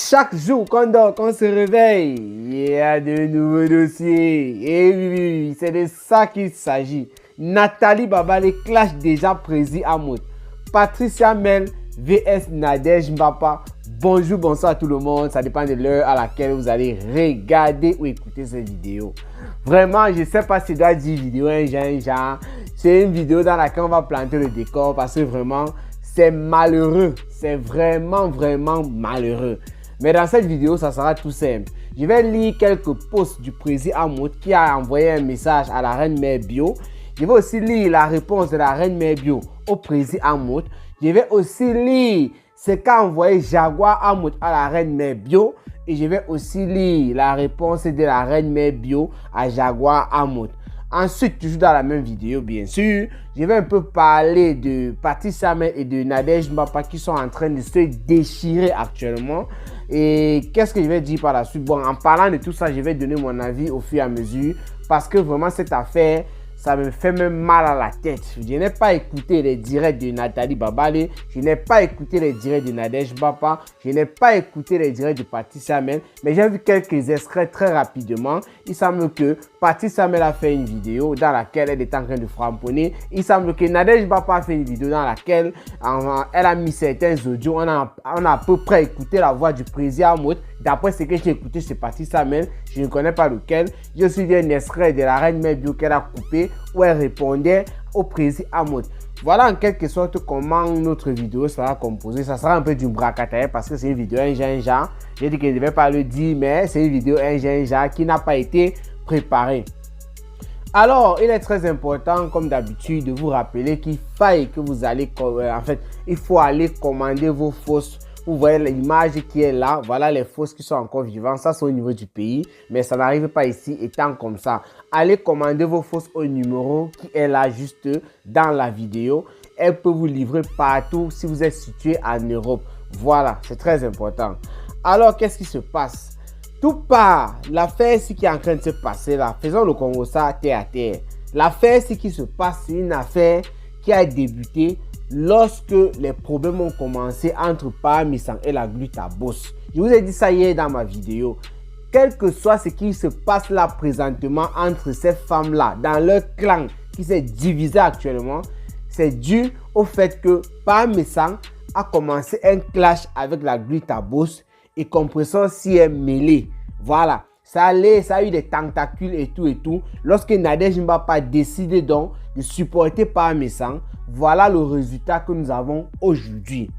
Chaque jour qu'on dort, qu'on se réveille, il y a de nouveaux dossiers. Et oui, c'est de ça qu'il s'agit. Nathalie Babale clash déjà Prési Hamoud. Patricia Mel vs Nadège Mbapa. Bonjour, bonsoir à tout le monde. Ça dépend de l'heure à laquelle vous allez regarder ou écouter cette vidéo. Vraiment, je ne sais pas si je dois dire vidéo un genre. C'est une vidéo dans laquelle on va planter le décor parce que vraiment, c'est malheureux. C'est vraiment malheureux. Mais dans cette vidéo, ça sera tout simple. Je vais lire quelques posts du Prési Hamoud qui a envoyé un message à la reine Mère Bio. Je vais aussi lire la réponse de la reine Mère Bio au Prési Hamoud. Je vais aussi lire ce qu'a envoyé Jaguar Hamoud à la reine Mère Bio. Et je vais aussi lire la réponse de la reine Mère Bio à Jaguar Hamoud. Ensuite, toujours dans la même vidéo, bien sûr, je vais un peu parler de Patricia Mel et de Nadège Mbapa qui sont en train de se déchirer actuellement. Et qu'est-ce que je vais dire par la suite? Bon, en parlant de tout ça, je vais donner mon avis au fur et à mesure parce que vraiment cette affaire, ça me fait même mal à la tête. Je n'ai pas écouté les directs de Nathalie Babale, je n'ai pas écouté les directs de Nadège Mbapa, je n'ai pas écouté les directs de Patricia Mel, mais j'ai vu quelques extraits très rapidement. Il semble que Patricia Mel a fait une vidéo dans laquelle elle est en train de framponner. Il semble que Nadège Mbapa a fait une vidéo dans laquelle elle a mis certains audios. On a à peu près écouté la voix du Prési Hamoud. D'après ce que j'ai écouté chez Patricia Mel, je ne connais pas lequel. J'ai aussi vu un extrait de la reine Mère Bio qu'elle a coupé où elle répondait au Prési Hamoud. Voilà en quelque sorte comment notre vidéo sera composée. Ça sera un peu du bracataire parce que c'est une vidéo un genre. J'ai dit que je ne vais pas le dire, mais c'est une vidéo un genre qui n'a pas été préparée. Alors, il est très important, comme d'habitude, de vous rappeler qu'il faille que vous allez, il faut aller commander vos fausses. Vous voyez l'image qui est là, voilà les fausses qui sont encore vivantes, ça c'est au niveau du pays, mais ça n'arrive pas ici étant comme ça. Allez commander vos fausses au numéro qui est là juste dans la vidéo. Elle peut vous livrer partout si vous êtes situé en Europe. Voilà, c'est très important. Alors, qu'est-ce qui se passe? Tout part, l'affaire qui est en train de se passer là, faisons le Congo ça terre à terre. L'affaire qui se passe, c'est une affaire qui a débuté lorsque les problèmes ont commencé entre Parmesan et la Glutabos. Je vous ai dit ça hier dans ma vidéo. Quel que soit ce qui se passe là présentement entre ces femmes-là, dans leur clan qui s'est divisé actuellement, c'est dû au fait que Parmesan a commencé un clash avec la Glutabos et Compressor s'y est mêlé. Voilà. Ça a eu des tentacules et tout. Lorsque Nadège Mbapa a décidé donc de supporter Parmesan, voilà le résultat que nous avons aujourd'hui.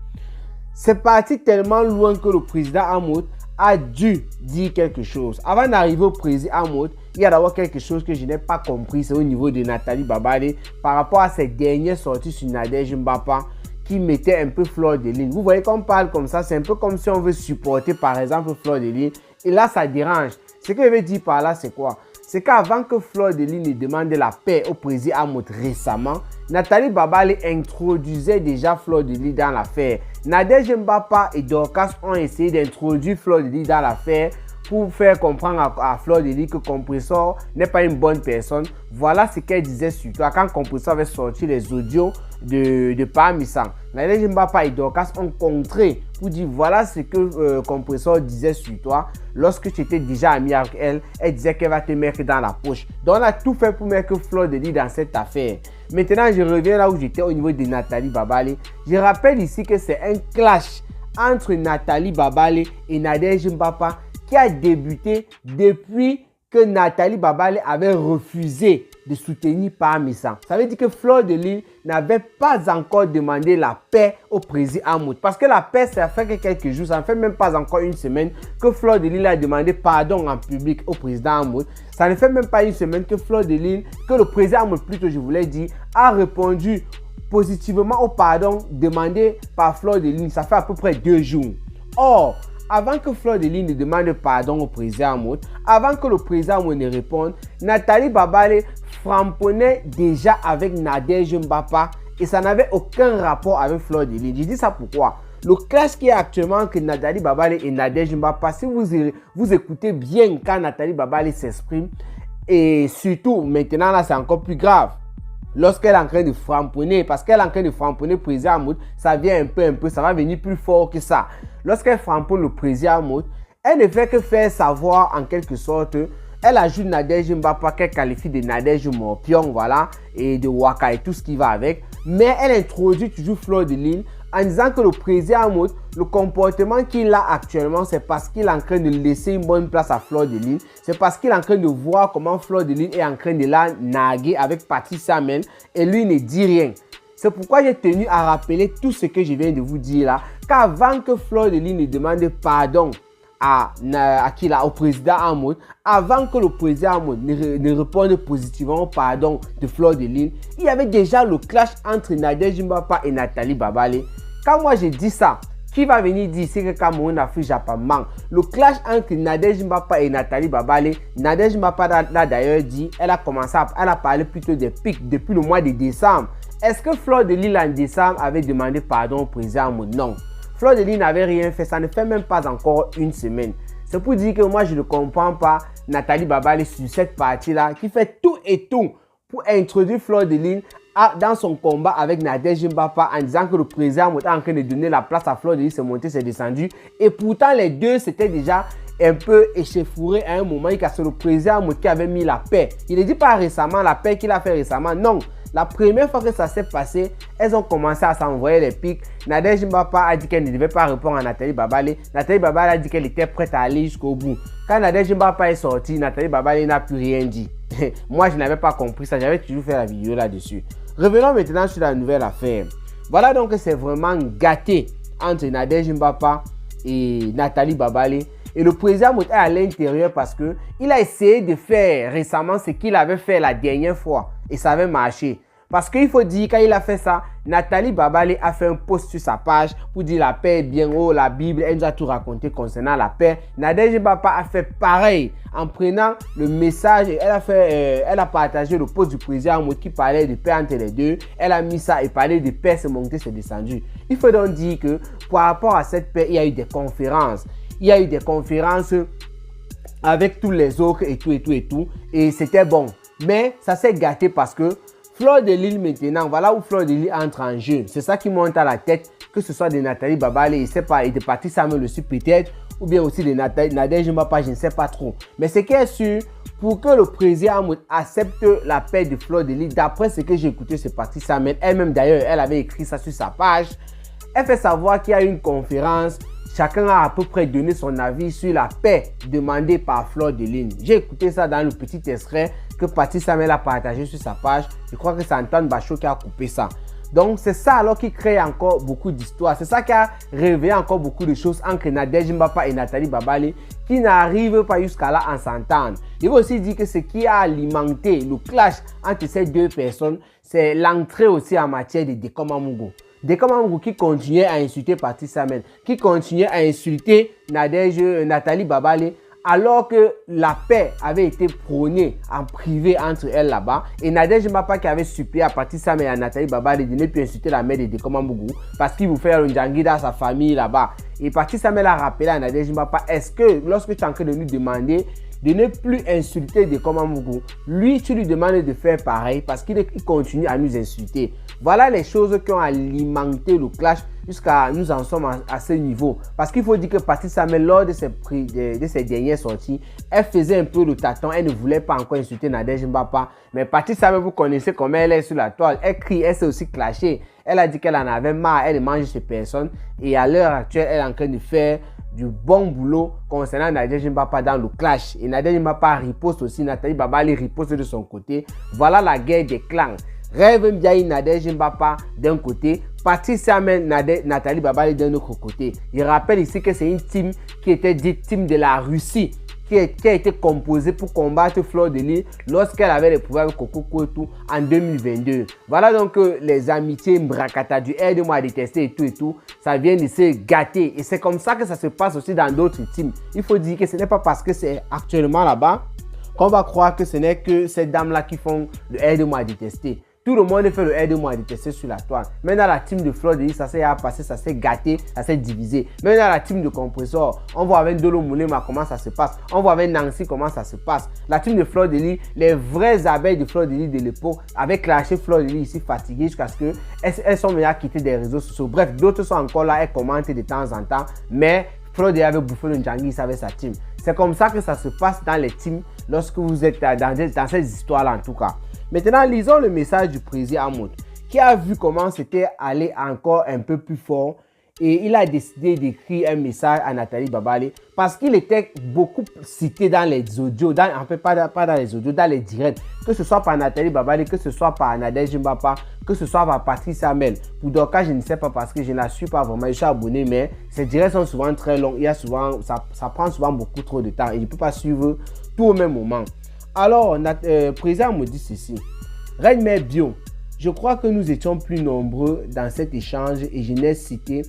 C'est parti tellement loin que le président Hamoud a dû dire quelque chose. Avant d'arriver au président Hamoud, il y a d'abord quelque chose que je n'ai pas compris, c'est au niveau de Nathalie Babale par rapport à ses dernières sorties sur Nadège Mbapa qui mettait un peu Fleur de Lys. Vous voyez qu'on parle comme ça, c'est un peu comme si on veut supporter par exemple Fleur de Lys. Et là, ça dérange. Ce que je veux dire par là, c'est quoi? C'est qu'avant que Fleur de Lys ne demande la paix au président Hamoud récemment, Nathalie Babale introduisait déjà Fleur de Lys dans l'affaire. Nadège Mbapa et Dorcas ont essayé d'introduire Fleur de Lys dans l'affaire pour faire comprendre à Fleur de Lys que Compressor n'est pas une bonne personne. Voilà ce qu'elle disait sur toi quand Compressor avait sorti les audios de Parmesan. Nadège Mbapa et Dorcas ont contré pour dire voilà ce que Compressor disait sur toi. Lorsque tu étais déjà ami avec elle, elle disait qu'elle va te mettre dans la poche. Donc on a tout fait pour mettre Fleur de Lys dans cette affaire. Maintenant, je reviens là où j'étais au niveau de Nathalie Babale. Je rappelle ici que c'est un clash entre Nathalie Babale et Nadège Mbapa qui a débuté depuis que Nathalie Babale avait refusé de soutenir Parmesan. Ça veut dire que Fleur de Lys n'avait pas encore demandé la paix au président Hamoud. Parce que la paix, ça fait que quelques jours, ça ne fait même pas encore une semaine que Fleur de Lys a demandé pardon en public au président Hamoud. Ça ne fait même pas une semaine que Fleur de Lys, que le président Hamoud, plutôt je voulais dire, a répondu positivement au pardon demandé par Fleur de Lys. Ça fait à peu près 2 jours. Or, avant que Fleur de Lys ne demande pardon au président Hamoud, avant que le président Hamoud ne réponde, Nathalie Babale framponnait déjà avec Nadège Mbapa et ça n'avait aucun rapport avec Fleur de Lys. Je dis ça pourquoi? Le clash qui est actuellement entre Nathalie Babale et Nadège Mbapa, si vous écoutez bien quand Nathalie Babale s'exprime, et surtout maintenant là c'est encore plus grave. lorsqu'elle est en train de framponner, parce qu'elle est en train de framponner le président Amout, ça vient un peu, ça va venir plus fort que ça. Lorsqu'elle framponne le président Amout, elle ne fait que faire savoir en quelque sorte, elle ajoute Nadège Mbapa qu'elle qualifie de Nadège Morpion, voilà, et de Waka et tout ce qui va avec. Mais elle introduit toujours Fleur de Lys en disant que le président Amout, le comportement qu'il a actuellement, c'est parce qu'il est en train de laisser une bonne place à Fleur de Lys. C'est parce qu'il est en train de voir comment Fleur de Lys est en train de la narguer avec Patrice Hamel et lui ne dit rien. C'est pourquoi j'ai tenu à rappeler tout ce que je viens de vous dire là, qu'avant que Fleur de Lys ne demande pardon au président Amout, avant que le président Amout ne réponde positivement au pardon de Fleur de Lys, il y avait déjà le clash entre Nadège Mbapa et Nathalie Babale. Quand moi je dis ça, qui va venir dire c'est que Cameroun Afrique Japon, le clash entre Nadège Mbapa et Nathalie Babale, Nadège Mbapa l'a d'ailleurs dit, elle a parlé plutôt des pics depuis le mois de décembre. Est-ce que Fleur de Lys en décembre avait demandé pardon au président Amout? Non. Fleur de Lys n'avait rien fait, ça ne fait même pas encore une semaine. C'est pour dire que moi je ne comprends pas Nathalie Babale sur cette partie-là qui fait tout et tout pour introduire Fleur de Lys dans son combat avec Nadège Mbapa en disant que le président est en train de donner la place à Fleur de Lys, c'est monté, c'est descendu. Et pourtant les deux s'étaient déjà un peu échauffourés à un moment car c'est le président qui avait mis la paix. Il ne dit pas récemment la paix qu'il a fait récemment, non. La première fois que ça s'est passé, elles ont commencé à s'envoyer les pics. Nadège Mbapa a dit qu'elle ne devait pas répondre à Nathalie Babale. Nathalie Babale a dit qu'elle était prête à aller jusqu'au bout. Quand Nadège Mbapa est sortie, Nathalie Babale n'a plus rien dit. Moi, je n'avais pas compris ça. J'avais toujours fait la vidéo là-dessus. Revenons maintenant sur la nouvelle affaire. Voilà donc que c'est vraiment gâté entre Nadège Mbapa et Nathalie Babale. Et le président est à l'intérieur parce qu'il a essayé de faire récemment ce qu'il avait fait la dernière fois. Et ça avait marché. Parce qu'il faut dire, quand il a fait ça, Nathalie Babale a fait un post sur sa page pour dire la paix est bien haut, la Bible, elle nous a tout raconté concernant la paix. Nadège Mbapa a fait pareil en prenant le message et elle a partagé le post du président qui parlait de paix entre les deux. Elle a mis ça et parlait de paix, c'est monté, c'est descendu. Il faut donc dire que par rapport à cette paix, il y a eu des conférences. Il y a eu des conférences avec tous les autres et tout. Et c'était bon. Mais ça s'est gâté parce que Fleur de Lys maintenant, voilà où Fleur de Lys entre en jeu. C'est ça qui monte à la tête, que ce soit de Nathalie Babale, et de Patrice Hamel aussi peut-être, ou bien aussi de Nadège Mbapa, je ne sais pas trop. Mais ce qui est sûr, pour que le président accepte la paix de Fleur de Lys, d'après ce que j'ai écouté, c'est Patrice Hamel. Elle-même d'ailleurs, elle avait écrit ça sur sa page. Elle fait savoir qu'il y a une conférence. Chacun a à peu près donné son avis sur la paix demandée par Fleur de Lys. J'ai écouté ça dans le petit extrait que Patrice Hamel a partagé sur sa page. Je crois que c'est Antoine Bachot qui a coupé ça. Donc c'est ça alors qui crée encore beaucoup d'histoires. C'est ça qui a réveillé encore beaucoup de choses entre Nadège Mbapa et Nathalie Babale qui n'arrivent pas jusqu'à là en s'entendre. Il faut aussi dire que ce qui a alimenté le clash entre ces deux personnes, c'est l'entrée aussi en matière de Dekoma Mugo. Dekoma Mugo qui continuait à insulter Patrice Hamel, qui continuait à insulter Nathalie Babale, alors que la paix avait été prônée en privé entre elles là-bas. Et Nadège Mbapa qui avait supplié à Patrice Hamel et à Nathalie Babale de ne plus insulter la mère de Dekoma Mugo parce qu'il vous fait un Njangida à sa famille là-bas. Et Patrice Hamel a rappelé à Nadège Mbapa, est-ce que lorsque tu es en train de lui demander de ne plus insulter Dekoma Mugo, lui tu lui demandes de faire pareil parce qu'il continue à nous insulter. Voilà les choses qui ont alimenté le clash jusqu'à nous en sommes à ce niveau. Parce qu'il faut dire que Patrice Hamel, lors de ses dernières sorties, elle faisait un peu le tâton, elle ne voulait pas encore insulter Nadège Mbapa. Mais Patrice Hamel, vous connaissez comment elle est sur la toile, elle crie, elle s'est aussi clashée. Elle a dit qu'elle en avait marre, elle ne mange chez personne. Et à l'heure actuelle, elle est en train de faire du bon boulot concernant Nadège Mbapa dans le clash. Et Nadège Mbapa riposte aussi, Nathalie Babale riposte de son côté. Voilà la guerre des clans. Rêve Ndiaye Nadège Mbapa d'un côté, Patrice Hamel Nathalie Babale d'un autre côté. Je rappelle ici que c'est une team qui était dite team de la Russie, qui a été composée pour combattre Fleur de Lys lorsqu'elle avait les pouvoirs avec Kokoko et tout en 2022. Voilà donc les amitiés Mbrakata du aide-moi à détester et tout, ça vient de se gâter. Et c'est comme ça que ça se passe aussi dans d'autres teams. Il faut dire que ce n'est pas parce que c'est actuellement là-bas qu'on va croire que ce n'est que ces dames-là qui font le aide-moi à détester. Tout le monde fait le aide-moi à détester sur la toile. Maintenant, la team de Fleur de Lis, ça s'est passé, ça s'est gâté, ça s'est divisé. Maintenant, la team de Compressor, on voit avec Dolo Moulema comment ça se passe. On voit avec Nancy comment ça se passe. La team de Fleur de Lis, les vraies abeilles de Fleur de Lis de l'époque, avec clashé Fleur de Lis ici fatiguées jusqu'à ce qu'elles sont meilleures à quitter des réseaux sociaux. Bref, d'autres sont encore là, elles commentent de temps en temps, mais Fleur de Lis avait bouffé le Njangis avec sa team. C'est comme ça que ça se passe dans les teams lorsque vous êtes dans ces histoires-là en tout cas. Maintenant, lisons le message du président Amout qui a vu comment c'était allé encore un peu plus fort et il a décidé d'écrire un message à Nathalie Babale parce qu'il était beaucoup cité dans les audios, en fait pas dans les audios, dans les directs, que ce soit par Nathalie Babale, que ce soit par Nadège Mbapa, que ce soit par Patrice Amel. Pour d'autres cas, je ne sais pas parce que je ne la suis pas vraiment, je suis abonné, mais ces directs sont souvent très longs, il y a souvent, ça prend souvent beaucoup trop de temps et je ne peux pas suivre tout au même moment. Alors, le président me dit ceci. Reine Mère Bio, je crois que nous étions plus nombreux dans cet échange et je n'ai cité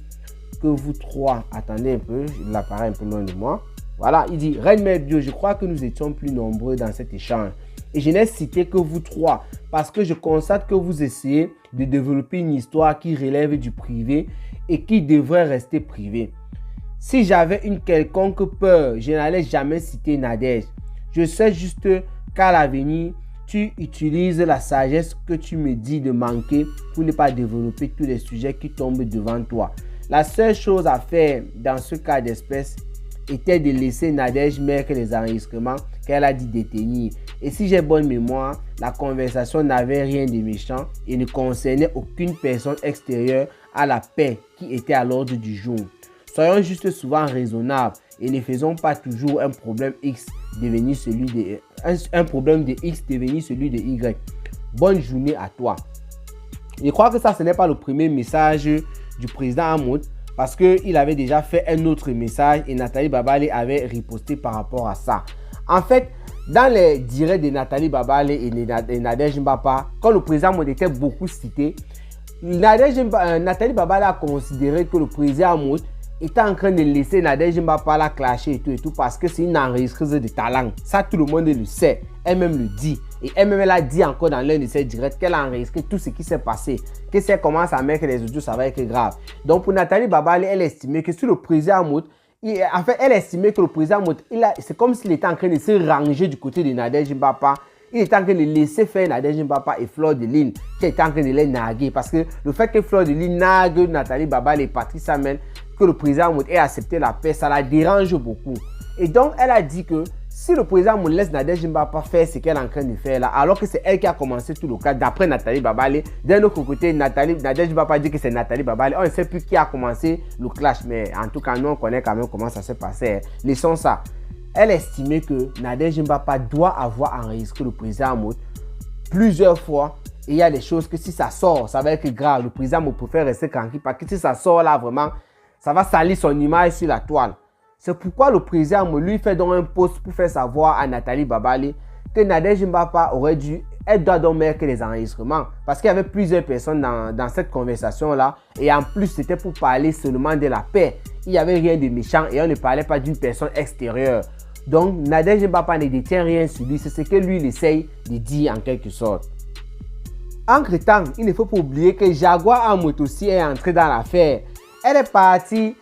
que vous trois. Attendez un peu, l'appareil un peu loin de moi. Voilà, il dit, Reine Mère Bio, je crois que nous étions plus nombreux dans cet échange. Et je n'ai cité que vous trois parce que je constate que vous essayez de développer une histoire qui relève du privé et qui devrait rester privée. Si j'avais une quelconque peur, je n'allais jamais citer Nadège. Je sais juste qu'à l'avenir, tu utilises la sagesse que tu me dis de manquer pour ne pas développer tous les sujets qui tombent devant toi. La seule chose à faire dans ce cas d'espèce était de laisser Nadège mettre les enregistrements qu'elle a dit détenir. Et si j'ai bonne mémoire, la conversation n'avait rien de méchant et ne concernait aucune personne extérieure à la paix qui était à l'ordre du jour. Soyons juste souvent raisonnables et ne faisons pas toujours un problème X devenir celui de un problème de X devenir celui de Y. Bonne journée à toi. Je crois que ça, ce n'est pas le premier message du président Amout parce qu'il avait déjà fait un autre message et Nathalie Babale avait riposté par rapport à ça. En fait, dans les directs de Nathalie Babale et Nadège Mbapa, quand le président Amout était beaucoup cité, Nathalie Babale a considéré que le président Amout était en train de laisser Nadège Mbapa la clasher et tout parce que c'est une enregistreuse de talent. Ça, tout le monde le sait. Elle-même le dit. Et elle-même, elle a dit encore dans l'un de ses directs qu'elle a enregistré tout ce qui s'est passé. Que si elle commence à mettre les audios, ça va être grave. Donc, pour Nathalie Babale, elle estimait que sur le président Amout, en fait, elle estimait que le président Amout, c'est comme s'il était en train de se ranger du côté de Nadège Mbapa. Il était en train de laisser faire Nadège Mbapa et Fleur de Lys, qui était en train de les narguer. Parce que le fait que Fleur de Lys nargue Nathalie Babale et Patrice Amel, que le président Amout ait accepté la paix, ça la dérange beaucoup. Et donc, elle a dit que si le président Amout laisse Nadège Mbapa faire ce qu'elle est en train de faire là, alors que c'est elle qui a commencé tout le cas, d'après Nathalie Babale, d'un autre côté, Nadège Mbapa dit que c'est Nathalie Babale. On ne sait plus qui a commencé le clash, mais en tout cas, nous, on connaît quand même comment ça s'est passé. Laissons ça. Elle estimait que Nadège Mbapa doit avoir enregistré le président Amout plusieurs fois. Et il y a des choses que si ça sort, ça va être grave. Le président Amout préfère rester tranquille parce que si ça sort là, vraiment, ça va salir son image sur la toile. C'est pourquoi le président Amout lui fait donc un post pour faire savoir à Nathalie Babale que Nadège Mbapa elle doit donc mettre les enregistrements. Parce qu'il y avait plusieurs personnes dans cette conversation-là. Et en plus, c'était pour parler seulement de la paix. Il n'y avait rien de méchant et on ne parlait pas d'une personne extérieure. Donc, Nadège Mbapa ne détient rien sur lui. C'est ce que lui, il essaye de dire en quelque sorte. Entre-temps, il ne faut pas oublier que Jaguar Amout aussi est entrée dans l'affaire. Elle est partie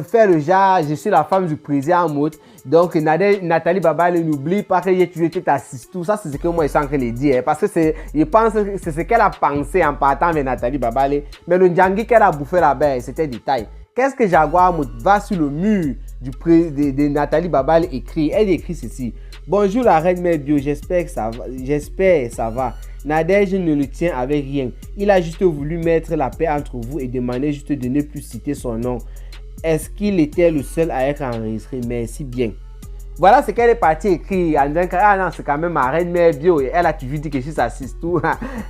faire le genre, je suis la femme du président Amout. Donc, Nathalie Babale n'oublie pas que tu étais assiste. Tout ça, c'est ce que moi, je suis en train de dire. Parce que je pense que c'est ce qu'elle a pensé en partant avec Nathalie Babale. Mais le Ndjangi qu'elle a bouffé là-bas, c'était détail. Qu'est-ce que Jaguar Amout va sur le mur de Nathalie Babale écrit? Elle écrit ceci. Bonjour la reine mère Bio, j'espère que ça va. Nadège ne le tient avec rien. Il a juste voulu mettre la paix entre vous et demander juste de ne plus citer son nom. Est-ce qu'il était le seul à être enregistré? Merci bien. Voilà ce qu'elle est partie écrire en disant que ah non, c'est quand même ma reine mère Bio. Et elle a toujours dit que je suis assiste tout.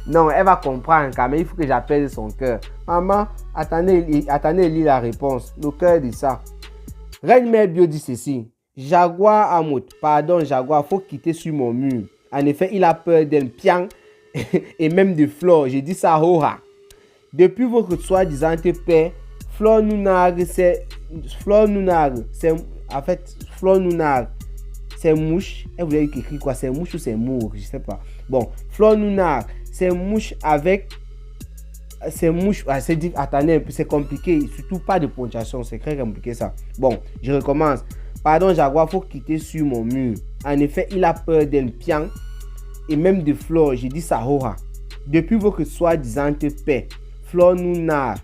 Non, elle va comprendre quand même. Il faut que j'appelle son cœur. Maman, attendez, lis la réponse. Le cœur dit ça. Reine mère Bio dit ceci. Jaguar Amout, pardon Jaguar, faut quitter sur mon mur. En effet, il a peur d'un pian et même de Flore. J'ai dit ça, hoha. Depuis votre soi-disant paix, Flore Nounag, c'est mouche. Elle voulait écrire quoi? C'est mouche ou c'est mour? Je sais pas. Bon, Flore Nounag, c'est mouche avec... C'est mouche... Ah, attendez un peu, c'est compliqué. Surtout pas de ponctuation, c'est très compliqué ça. Bon, je recommence. Pardon Jaguar, faut quitter sur mon mur. En effet, il a peur d'un pian et même de Flore. J'ai dit ça, hoha. Depuis votre soi-disant paix, Flore Nouna,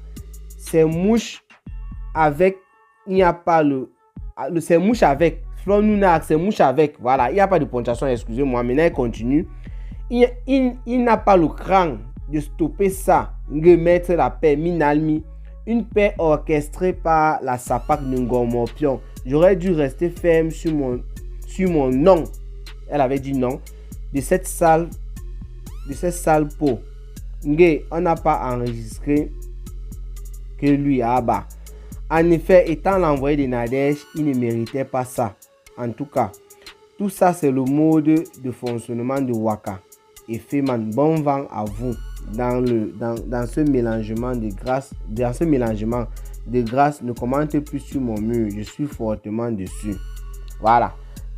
c'est mouche avec... Il n'y a pas c'est mouche avec. Flore Nouna, c'est mouche avec. Voilà, il n'y a pas de ponctuation, excusez-moi. Maintenant, il continue. Il n'a pas le cran de stopper ça, de mettre la paix, Minalmi. Une paix orchestrée par la Sapak Ngomorpion. J'aurais dû rester ferme sur mon nom. Elle avait dit non. De cette sale peau. On n'a pas enregistré que lui à bas. En effet, étant l'envoyé de Nadège, il ne méritait pas ça. En tout cas, tout ça c'est le mode de fonctionnement de Waka. Et Féman, bon vent à vous dans ce mélangement de grâce. Dans ce mélangement de grâce, ne commente plus sur mon mur. Je suis fortement dessus. Voilà.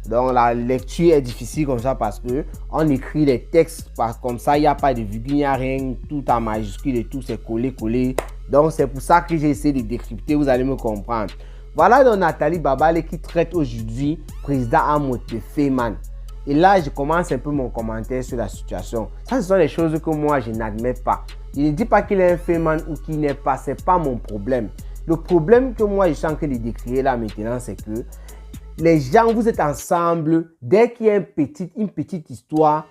Donc la lecture est difficile comme ça parce que on écrit les textes comme ça, il n'y a pas de virgule, il n'y a rien, tout en majuscule et tout, c'est collé. Donc c'est pour ça que j'ai essayé de décrypter, vous allez me comprendre. Voilà donc Nathalie Babale qui traite aujourd'hui président Amot de Féman. Et là, je commence un peu mon commentaire sur la situation. Ça, ce sont les choses que moi, je n'admets pas. Je ne dis pas qu'il est un Féman ou qu'il n'est pas, ce n'est pas mon problème. Le problème que moi, je suis en train de décrire là maintenant, c'est que les gens, vous êtes ensemble, dès qu'il y a une petite histoire,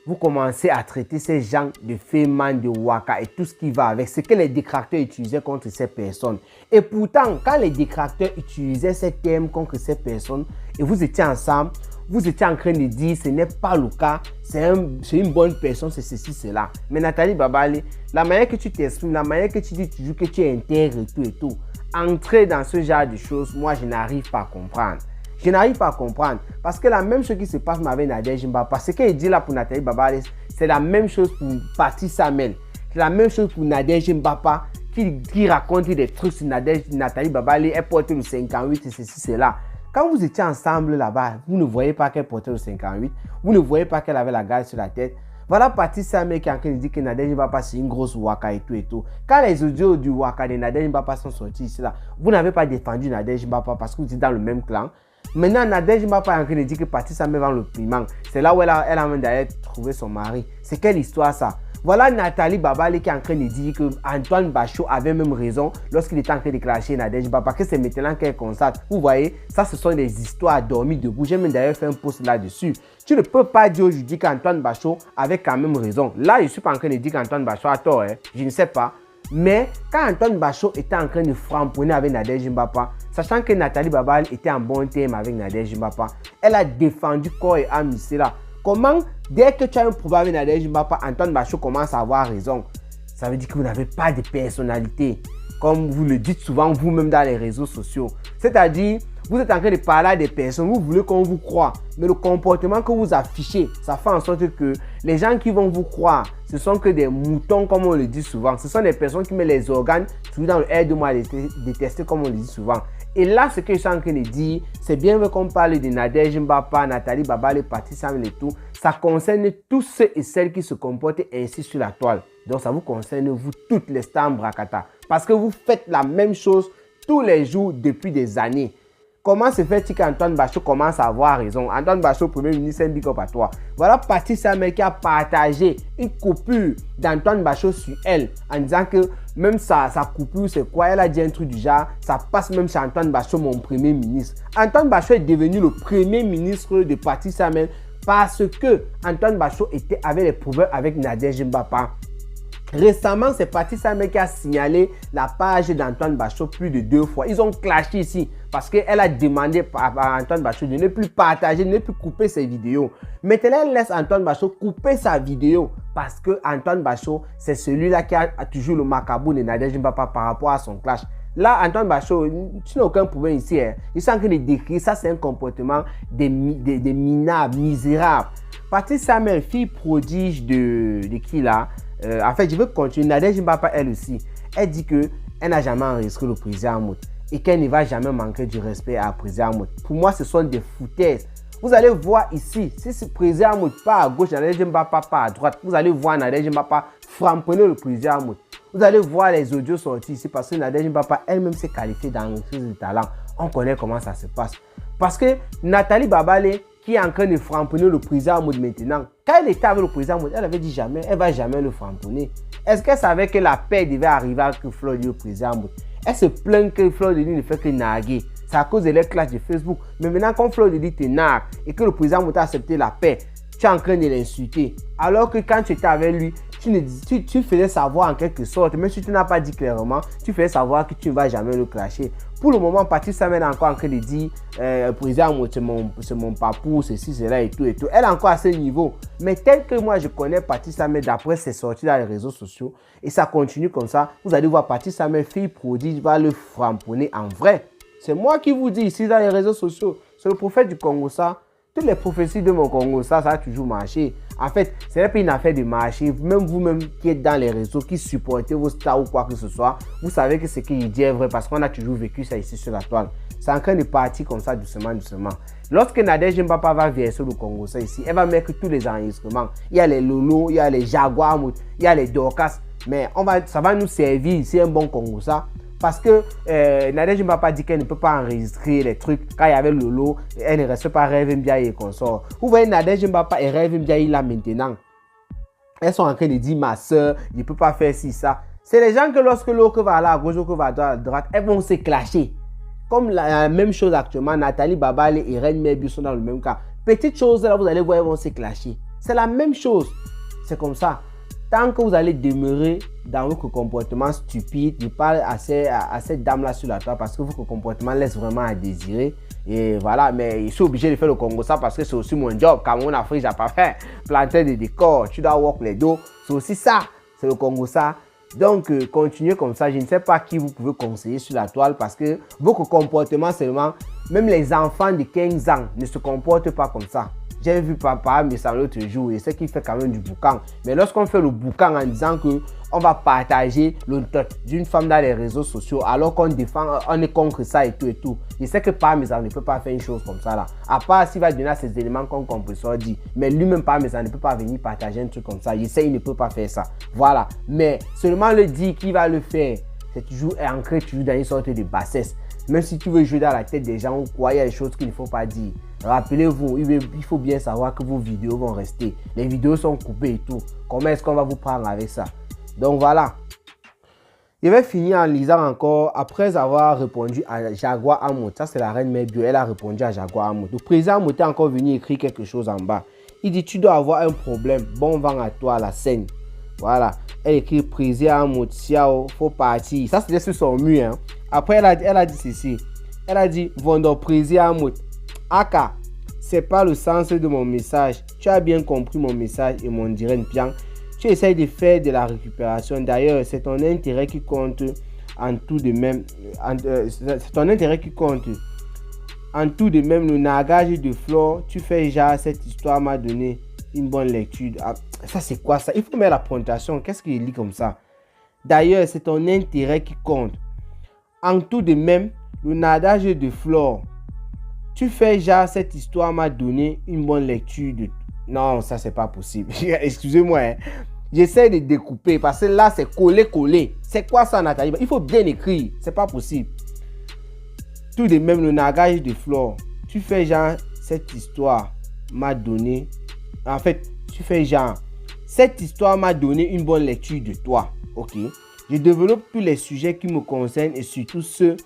vous commencez à traiter ces gens de Féman, de Waka et tout ce qui va avec. Ce que les détracteurs utilisaient contre ces personnes. Et pourtant, quand les détracteurs utilisaient ces termes contre ces personnes et vous étiez ensemble, vous étiez en train de dire ce n'est pas le cas, c'est une bonne personne, c'est ceci, cela. Mais Nathalie Babale, la manière que tu t'exprimes, la manière que tu dis toujours que tu es intègre et tout, entrer dans ce genre de choses, moi je n'arrive pas à comprendre. Je n'arrive pas à comprendre. Parce que la même chose qui se passe avec Nadège Mbapa, ce qu'elle dit là pour Nathalie Babale, c'est la même chose pour Paty Samuel. C'est la même chose pour Nadège Mbapa qui raconte des trucs sur Nathalie Babale. Elle porte le 58 et ceci, cela. Quand vous étiez ensemble là-bas, vous ne voyez pas qu'elle portait le 58. Vous ne voyez pas qu'elle avait la garde sur la tête. Voilà Paty Samuel qui est en train de dire que Nadège Mbapa c'est une grosse Waka et tout. Quand les audios du Waka de Nadège Mbapa sont sortis ici là, vous n'avez pas défendu Nadège Mbapa parce que vous êtes dans le même clan. Maintenant, Nadège Mbapa est en train de dire que Paty Samuel vend le piment. C'est là où elle a même d'ailleurs trouvé son mari. C'est quelle histoire ça? Voilà Nathalie Babale qui est en train de dire que Antoine Bachot avait même raison lorsqu'il était en train de clasher Nadège Mbapa, que c'est maintenant qu'elle constate. Vous voyez, ça ce sont des histoires dormies debout. J'ai même d'ailleurs fait un post là-dessus. Tu ne peux pas dire aujourd'hui qu'Antoine Bachot avait quand même raison. Là, je ne suis pas en train de dire qu'Antoine Bachot a tort. Je ne sais pas. Mais quand Antoine Bachot était en train de framponner avec Nadège Mbapa, sachant que Nathalie Babale était en bon terme avec Nadège Mbapa, elle a défendu corps et âme ici là. Comment, dès que tu as un problème avec Nadège Mbapa, Antoine Bachot commence à avoir raison? Ça veut dire que vous n'avez pas de personnalité, comme vous le dites souvent vous-même dans les réseaux sociaux. C'est-à-dire, vous êtes en train de parler à des personnes, vous voulez qu'on vous croie, mais le comportement que vous affichez, ça fait en sorte que les gens qui vont vous croire, ce sont que des moutons, comme on le dit souvent. Ce sont des personnes qui mettent les organes toujours dans le air de moi détester, comme on le dit souvent. Et là, ce que je suis en train de dire, c'est bien vrai qu'on parle de Nadège Mbapa, Nathalie Babale, Paty Samuel et tout. Ça concerne tous ceux et celles qui se comportent ainsi sur la toile. Donc, ça vous concerne, vous, toutes les stars Brakata. Parce que vous faites la même chose tous les jours depuis des années. Comment se fait-il qu'Antoine Bachot commence à avoir raison? Antoine Bachot, Premier ministre, c'est un big up à toi. Voilà Paty Samuel qui a partagé une coupure d'Antoine Bachot sur elle en disant que même sa coupure, c'est quoi? Elle a dit un truc du genre, ça passe même chez Antoine Bachot, mon Premier ministre. Antoine Bachot est devenu le Premier ministre de Paty Samuel parce que Antoine Bachot avait des problèmes avec Nadège Mbapa. Récemment, c'est Paty Samuel qui a signalé la page d'Antoine Bachot plus de 2 fois. Ils ont clashé ici parce qu'elle a demandé à Antoine Bachot de ne plus partager, de ne plus couper ses vidéos. Maintenant, elle laisse Antoine Bachot couper sa vidéo parce que Antoine Bachot, c'est celui-là qui a toujours le macabou de Nadège Mbapa par rapport à son clash. Là, Antoine Bachot, tu n'as aucun problème ici. Ils sont en train de décrire ça, c'est un comportement des minables, misérables. Paty Samuel, fille prodige de qui là? En fait, je veux continuer. Nadège Mbapa, elle aussi, elle dit qu'elle n'a jamais enregistré le président Amot et qu'elle ne va jamais manquer du respect à président Amot. Pour moi, ce sont des foutaises. Vous allez voir ici, si ce président Hamoud pas à gauche, Nadège Mbapa pas à droite, vous allez voir Nadège Mbapa framponner le président Hamoud. Vous allez voir les audios sortis ici parce que Nadège Mbapa elle-même s'est qualifiée dans le de talent. On connaît comment ça se passe. Parce que Nathalie Babale, qui est en train de framponner le président Hamoud maintenant, quand elle était avec le président Hamoud, elle avait dit jamais, elle ne va jamais le framponner. Est-ce qu'elle savait que la paix devait arriver avec Fleur de le président Hamoud? Elle se plaint que Fleur de ne fait que narguer. C'est à cause de leur clash de Facebook. Mais maintenant, quand Fleur de te nargue et que le président Hamoud a accepté la paix, tu es en train de l'insulter. Alors que quand tu étais avec lui, tu faisais savoir en quelque sorte, même si tu n'as pas dit clairement, tu faisais savoir que tu ne vas jamais le clasher. Pour le moment, Patrice Samen est encore en train de dire le président Hamoud, c'est mon papou, ceci, cela et tout et tout. Elle est encore à ce niveau. Mais tel que moi je connais Patrice Samen, d'après ses sorties dans les réseaux sociaux, et ça continue comme ça, vous allez voir Patrice Samen, fille prodige, va le framponner en vrai. C'est moi qui vous dis ici dans les réseaux sociaux. C'est le prophète du Congo ça. Toutes les prophéties de mon Congo ça a toujours marché. En fait, ce n'est pas une affaire de marché. Même vous-même qui êtes dans les réseaux, qui supportez vos stars ou quoi que ce soit, vous savez que ce qu'il dit est vrai parce qu'on a toujours vécu ça ici sur la toile. C'est en train de partir comme ça doucement, doucement. Lorsque Nadège Mbapa va verser le Congo ça ici, elle va mettre tous les enregistrements. Il y a les Lolo, il y a les Jaguars, il y a les Dorcas. Mais ça va nous servir ici un bon Congo ça. Parce que Nadège Mbapa dit qu'elle ne peut pas enregistrer les trucs. Quand il y avait Lolo, elle ne reste pas Rêve Mbiaye et consort. Vous voyez Nadège Mbapa et Rêve Mbiaye là maintenant. Elles sont en train de dire ma soeur, je ne peux pas faire ci, ça. C'est les gens que lorsque l'autre va à gauche, l'autre va à droite, elles vont se clasher. Comme la même chose actuellement, Nathalie Babale et Reine Merbu sont dans le même cas. Petite chose là, vous allez voir, elles vont se clasher. C'est la même chose. C'est comme ça. Tant que vous allez demeurer dans votre comportement stupide, je parle à cette dame-là sur la toile parce que votre comportement laisse vraiment à désirer. Et voilà, mais je suis obligé de faire le Congo ça parce que c'est aussi mon job. Cameroun, Afrique, j'ai pas fait. Planter des décors, tu dois walk les dos. C'est aussi ça, c'est le Congo ça. Donc, continuez comme ça. Je ne sais pas qui vous pouvez conseiller sur la toile parce que votre comportement seulement, même les enfants de 15 ans ne se comportent pas comme ça. J'ai vu papa mais ça l'autre jour et c'est qu'il fait quand même du boucan. Mais lorsqu'on fait le boucan en disant que on va partager le tot d'une femme dans les réseaux sociaux alors qu'on défend, on est contre ça et tout et tout. Je sais que Parmesan ne peut pas faire une chose comme ça là. À part s'il va donner ces éléments qu'on compresseur dit. Mais lui-même Parmesan ne peut pas venir partager un truc comme ça. Je sais il ne peut pas faire ça. Voilà. Mais seulement le dire qui va le faire, c'est toujours ancré toujours dans une sorte de bassesse. Même si tu veux jouer dans la tête des gens ou quoi, il y a des choses qu'il ne faut pas dire. Rappelez-vous, il faut bien savoir que vos vidéos vont rester. Les vidéos sont coupées et tout. Comment est-ce qu'on va vous prendre avec ça? Donc voilà. Je vais finir en lisant encore, après avoir répondu à Jaguar Hamoud. Ça, c'est la reine Merbu. Elle a répondu à Jaguar Hamoud. Le président Hamoud est encore venu écrire quelque chose en bas. Il dit, tu dois avoir un problème. Bon vent à toi, la scène. Voilà. Elle écrit, président Hamoud, Xiao, faut partir. Ça, c'était sur son mur. Hein. Après, elle a dit ceci. Elle a dit, Vendor président Hamoud. Aka, c'est pas le sens de mon message. Tu as bien compris mon message et mon direct bien. Tu essayes de faire de la récupération. D'ailleurs, c'est ton intérêt qui compte en tout de même. C'est ton intérêt qui compte. En tout de même, le nagage de Flore, tu fais genre cette histoire m'a donné une bonne lecture. Ah, ça, c'est quoi ça? Il faut mettre la ponctuation. Qu'est-ce qu'il lit comme ça? D'ailleurs, c'est ton intérêt qui compte. En tout de même, le nagage de Flore. Tu fais genre cette histoire m'a donné une bonne lecture de... Non, ça c'est pas possible. Excusez-moi. Hein. J'essaie de découper parce que là c'est collé. C'est quoi ça Nathalie? Il faut bien écrire. C'est pas possible. Tout de même le nagage de Flore. Tu fais genre cette histoire m'a donné... En fait, tu fais genre... Cette histoire m'a donné une bonne lecture de toi. Ok. Je développe tous les sujets qui me concernent et surtout ceux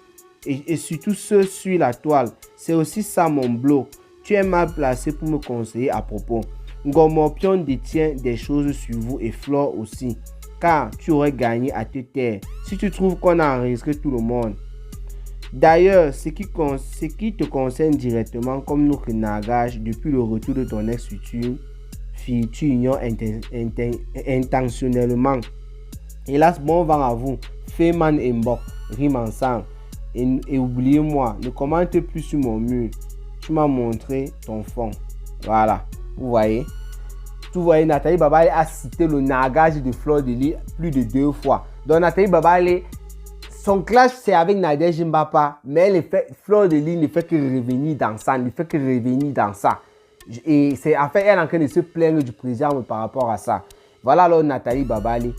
sur la toile. C'est aussi ça mon blog. Tu es mal placé pour me conseiller à propos. Ngomorpion détient des choses sur vous et Flore aussi. Car tu aurais gagné à te taire si tu trouves qu'on a enregistré tout le monde. D'ailleurs, ce qui te concerne directement comme notre nagage depuis le retour de ton ex-future fille, tu ignores intentionnellement. Hélas, bon vent à vous. Feman et Mbok riment ensemble. Et oubliez-moi, ne commente plus sur mon mur. Tu m'as montré ton fond. Voilà. Vous voyez? Vous voyez, Nathalie Babale a cité le nagage de Flore de Lis plus de 2 fois. Donc Nathalie Babale, son clash c'est avec Nadège Mbapa, mais Flore de Lis ne fait que revenir dans ça. Et c'est en fait, elle est en train de se plaindre du président par rapport à ça. Voilà alors Nathalie Babali,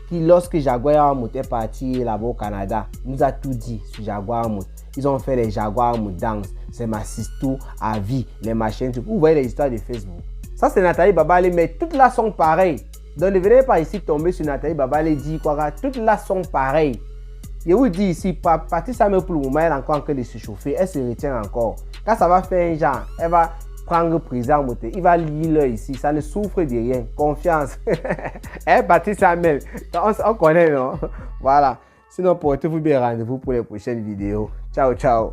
qui lorsque Jaguar Hamout est parti là-bas au Canada, nous a tout dit sur Jaguar Hamout. Ils ont fait les Jaguar Hamout Dance, c'est ma sisto à vie, les machines. Vous voyez les histoires de Facebook. Ça c'est Nathalie Babali, mais toutes là sont pareilles. Donc ne venez pas ici tomber sur Nathalie Babali et dire quoi, toutes là sont pareilles. Je vous dis ici, Patrice Samuel pour le moment, elle est encore en train de se chauffer, elle se retient encore. Quand ça va faire un genre, elle va prendre président moté, il va lire ici, ça ne souffre de rien, confiance. Patrice Samuel, on connaît non? Voilà. Sinon, portez-vous bien, rendez-vous pour les prochaines vidéos. Ciao, ciao.